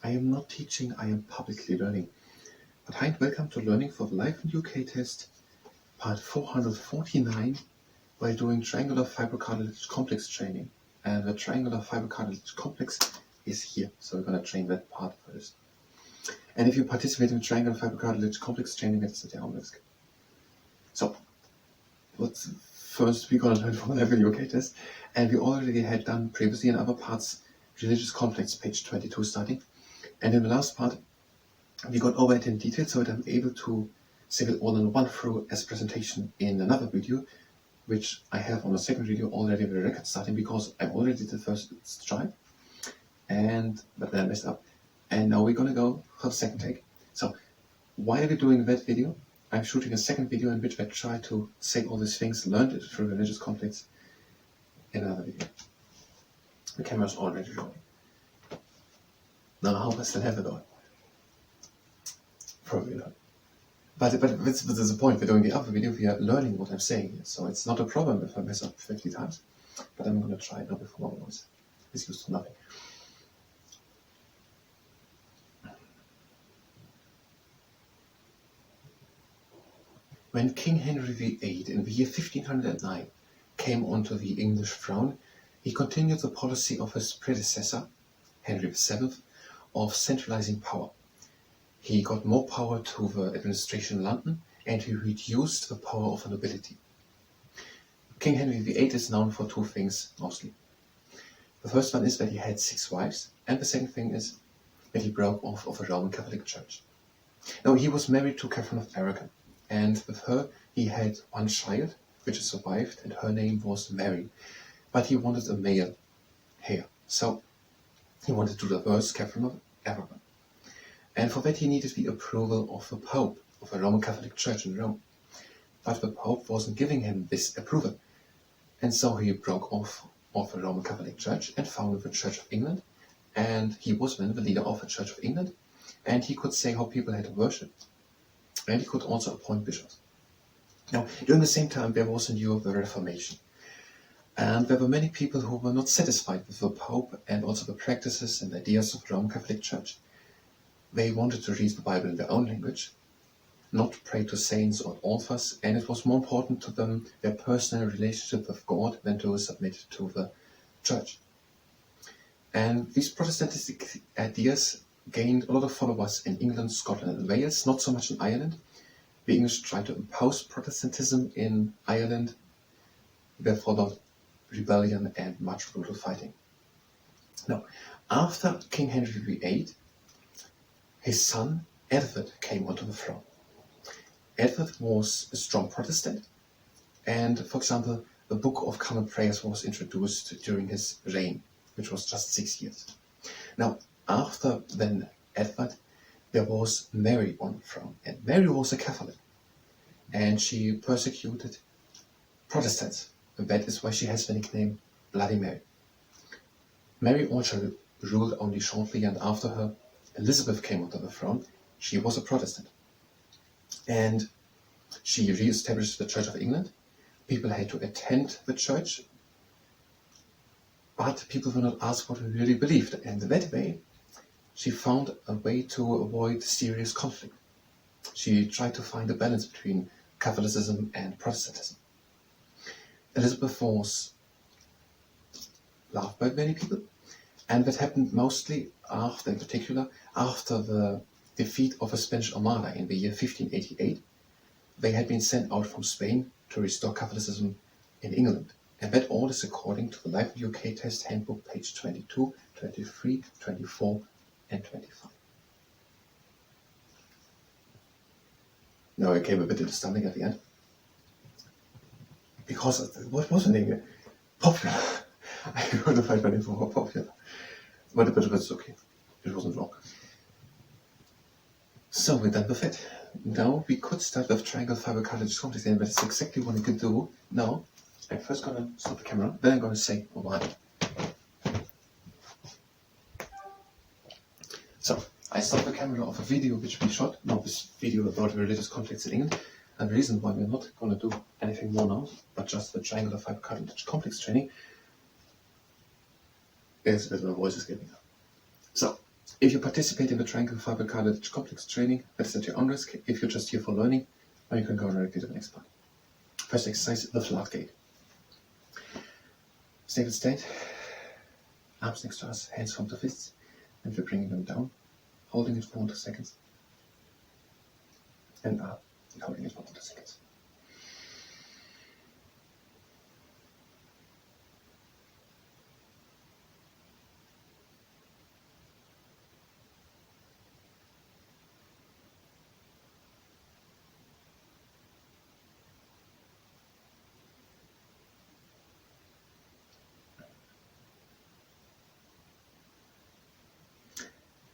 I am not teaching, I am publicly learning. But hi and welcome to Learning for the Life in UK test, part 449, while doing triangular fibrocartilage complex training. And the triangular fibrocartilage complex is here, so we're going to train that part first. And if you participate in triangular fibrocartilage complex training, that's the down risk. So, what's first we're going to learn from the Life in UK test, and we already had done previously in other parts religious conflicts, page 22 starting. And in the last part, we got over it in detail so that I'm able to save it all in one through as a presentation in another video, which I have on the second video already with the record starting because I already did the first try, but then I messed up. And now we're going to go for the second take. So while we're doing that video, I'm shooting a second video in which I try to say all these things learned through religious conflicts in another video. The camera's already rolling. Now I hope I still have it on. Probably not. But that's the point. We're doing the other video, we are learning what I'm saying here. So it's not a problem if I mess up 50 times. But I'm going to try it now before my voice is used to nothing. When King Henry VIII in the year 1509 came onto the English throne, he continued the policy of his predecessor, Henry VII, of centralizing power. He got more power to the administration in London, and he reduced the power of the nobility. King Henry VIII is known for two things mostly. The first one is that he had 6 wives, and the second thing is that he broke off of the Roman Catholic Church. Now, he was married to Catherine of Aragon, and with her he had one child, which survived, and her name was Mary. But he wanted a male heir, so he wanted to divorce Catherine of Aragon. And for that he needed the approval of the Pope of the Roman Catholic Church in Rome. But the Pope wasn't giving him this approval. And so he broke off of the Roman Catholic Church and founded the Church of England. And he was then the leader of the Church of England. And he could say how people had to worship. And he could also appoint bishops. Now, during the same time, there was in Europe the Reformation. And there were many people who were not satisfied with the Pope and also the practices and ideas of the Roman Catholic Church. They wanted to read the Bible in their own language, not pray to saints or authors, and it was more important to them their personal relationship with God than to submit to the Church. And these Protestantistic ideas gained a lot of followers in England, Scotland and Wales, not so much in Ireland. The English tried to impose Protestantism in Ireland. There followed rebellion and much brutal fighting. Now, after King Henry VIII, his son Edward came onto the throne. Edward was a strong Protestant, and for example, the Book of Common Prayers was introduced during his reign, which was just 6 years. Now, after then Edward, there was Mary on the throne, and Mary was a Catholic, and she persecuted Protestants. And that is why she has the nickname Bloody Mary. Mary also ruled only shortly, and after her, Elizabeth came onto the throne. She was a Protestant. And she re-established the Church of England. People had to attend the church, but people were not asked what they really believed. And that way, she found a way to avoid serious conflict. She tried to find a balance between Catholicism and Protestantism. Elizabeth was loved by many people, and that happened mostly after the defeat of the Spanish Armada in the year 1588. They had been sent out from Spain to restore Catholicism in England, and that all is according to the Life in UK Test Handbook, page 22, 23, 24 and 25. Now I came a bit to the stomach at the end. Because, what was the name here? Popular. I couldn't find my name for popular. But it's okay. It wasn't wrong. So we're done with it. Now we could start with triangle fibrocartilage complex, and that's exactly what I could do. Now, I'm first going to stop the camera, then I'm going to say why. So, I stopped the camera of a video which we shot. Now this video about religious conflicts in England. And the reason why we're not going to do anything more now, but just the triangular fibrocartilage complex training, is that my voice is getting up. So, If you participate in the triangle fiber cartilage complex training, that is at your own risk. If you're just here for learning, or you can go directly to the next part. First exercise, the floodgate. Stable state, arms next to us, hands form to fists, and we're bringing them down, holding it for 1 to 2 seconds, and up, and holding it for 1 to 2 seconds.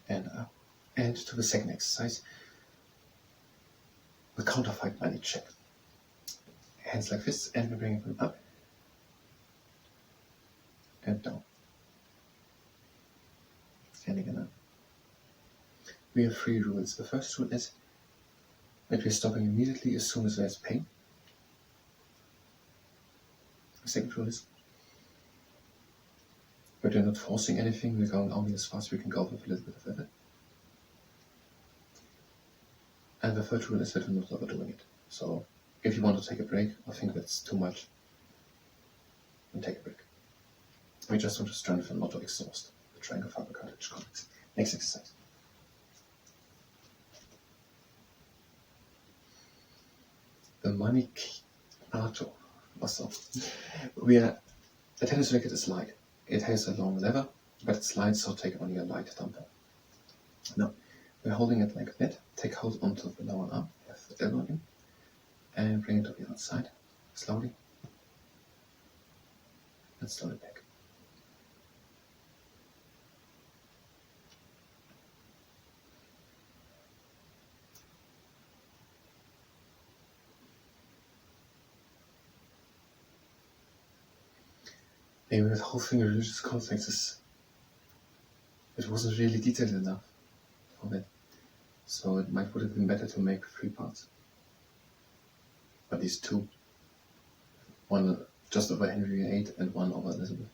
And up. And to the second exercise, the counterfight body check. Hands like fists, and we're bringing them up and down. And again up. We have 3 rules. The first rule is that we're stopping immediately as soon as there's pain. The second rule is that we're not forcing anything, we're going only as fast as we can go with a little bit of effort. And the third rule is that we're not overdoing it. So if you want to take a break, I think that's too much, then take a break. We just want to strengthen, not to exhaust the triangle fiber cartilage complex. Next exercise. The manicato. Also, a tennis racket is light. It has a long lever, but it's light, so take only a light dumbbell. Now, we're holding it like that. Take hold onto the lower arm, have the elbow in, and bring it to the outside, slowly, and slowly back. Maybe the whole thing religious context it wasn't really detailed enough for that. So it would have been better to make 3 parts. At least 2. One just over Henry VIII and one over Elizabeth.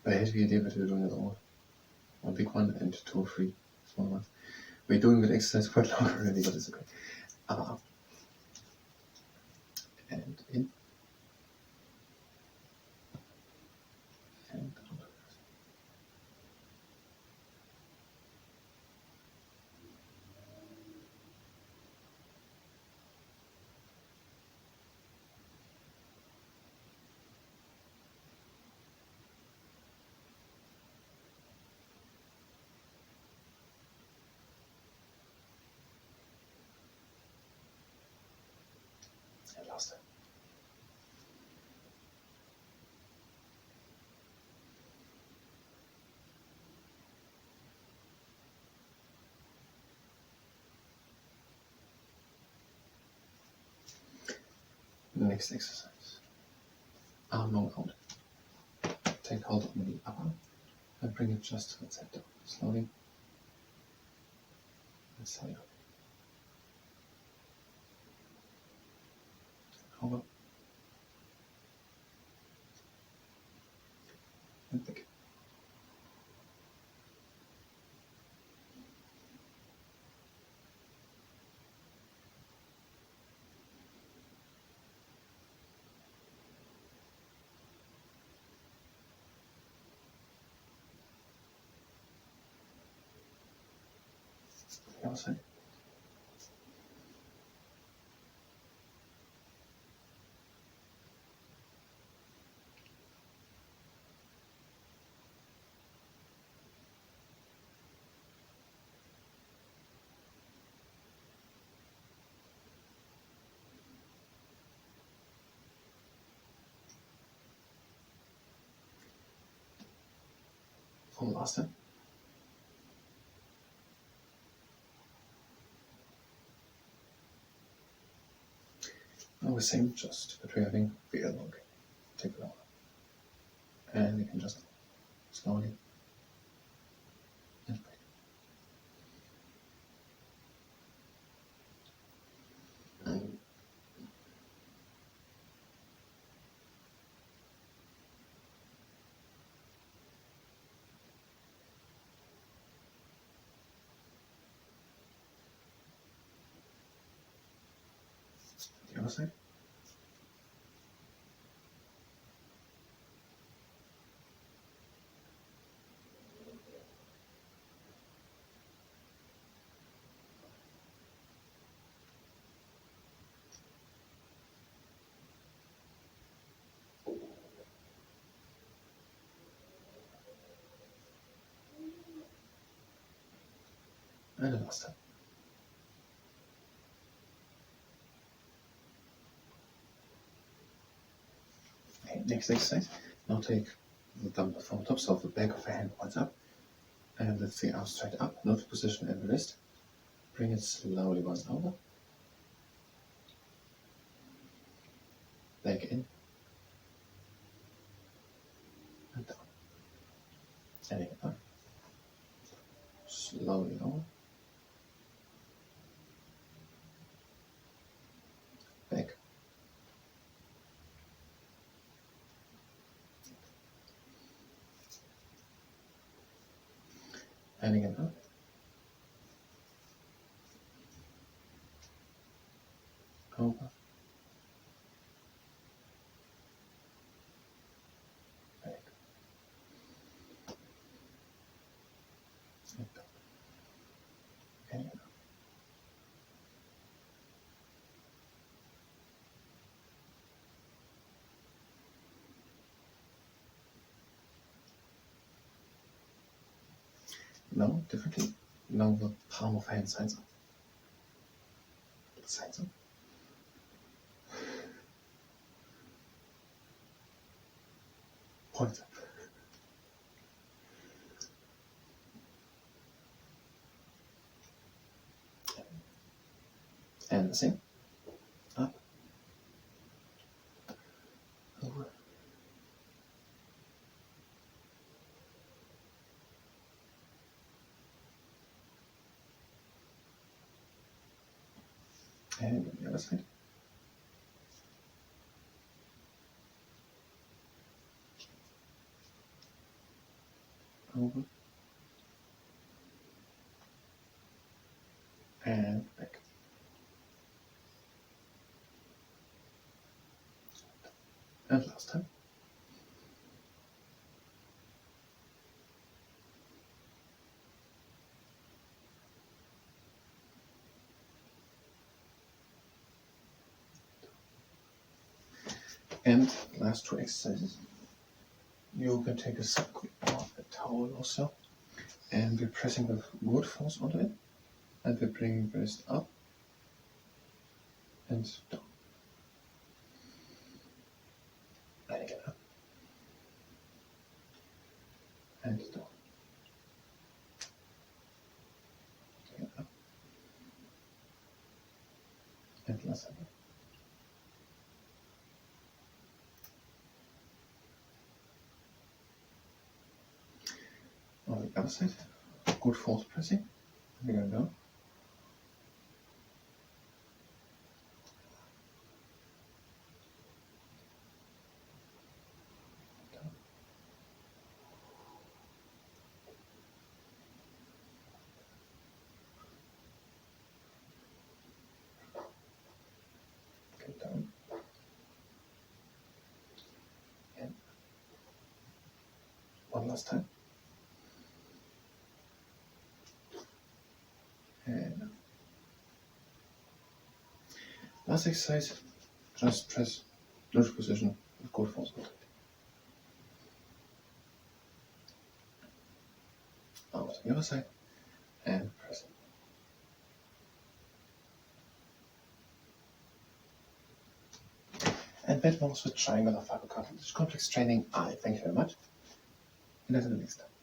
I hate the idea that we're doing it all. 1 big one and 2 or 3 small ones. We're doing that exercise quite long already, but it's okay. Up. And in. And out. And last time. Next exercise. Arm long out. Take hold on the upper and bring it just to the center. Slowly. And side up. Over. And back. The other side. For the last time. Now the same, just that we're having the elbow. Take it out. And you can just slowly and back. And other side. And the last time. Okay, next exercise. Now take the thumb from the top, so the back of the hand points up, and lift the arm straight up, note position in the wrist. Bring it slowly once over. Back in. And down. And again up. Slowly over. Back. And again up. Over. Back. And down. And again up. Now, differently. Now the palm of hand sides up. Sides up. Point up. And the same. Up. Over. And on the other side. Over. And back. And last time. And last two exercises. You can take a sock or a towel or so, and we're pressing with good force onto it, and we're bringing the wrist up and down. And again up. And down. Again up. And last time. On the other side, good force pressing. We're going to go. Down. Okay, down. And one last time. And last exercise, just press neutral position with good force. Over to the other side and press it. And that was the triangular fiber cartilage complex training. I thank you very much, and until the next time.